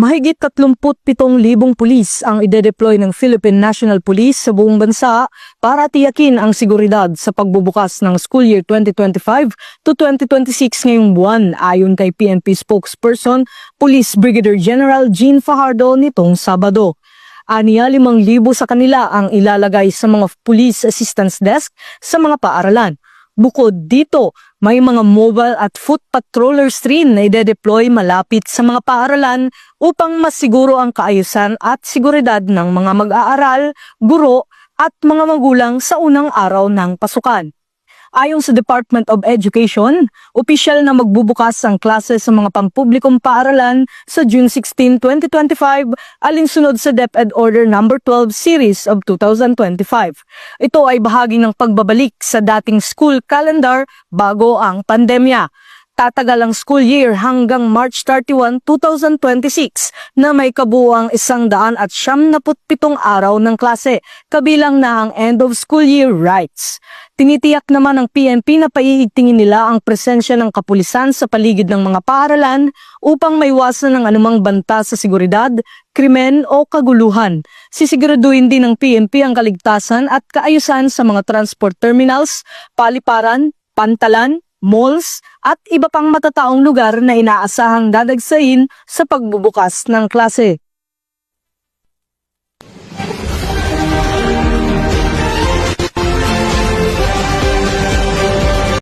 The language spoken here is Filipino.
Mahigit 37,000 pulis ang ide-deploy ng Philippine National Police sa buong bansa para tiyakin ang seguridad sa pagbubukas ng school year 2025 to 2026 ngayong buwan, ayon kay PNP spokesperson Police Brigadier General Jean Fajardo nitong Sabado. Aniya 5,000 sa kanila ang ilalagay sa mga police assistance desk sa mga paaralan. Bukod dito, may mga mobile at foot patrollers rin na ide-deploy malapit sa mga paaralan upang masiguro ang kaayusan at seguridad ng mga mag-aaral, guro at mga magulang sa unang araw ng pasukan. Ayon sa Department of Education, opisyal na magbubukas ang klase sa mga pampublikong paaralan sa June 16, 2025, alinsunod sa DepEd Order No. 12 Series of 2025. Ito ay bahagi ng pagbabalik sa dating school calendar bago ang pandemya. Tatagal ang school year hanggang March 31, 2026 na may kabuuang 197 araw ng klase, kabilang na ang end of school year rights. Tinitiyak naman ng PNP na paiigtingin nila ang presensya ng kapulisan sa paligid ng mga paaralan upang maiwasan ang anumang banta sa seguridad, krimen o kaguluhan. Sisiguraduhin din ng PNP ang kaligtasan at kaayusan sa mga transport terminals, paliparan, pantalan, malls at iba pang matataong lugar na inaasahang dadagsain sa pagbubukas ng klase.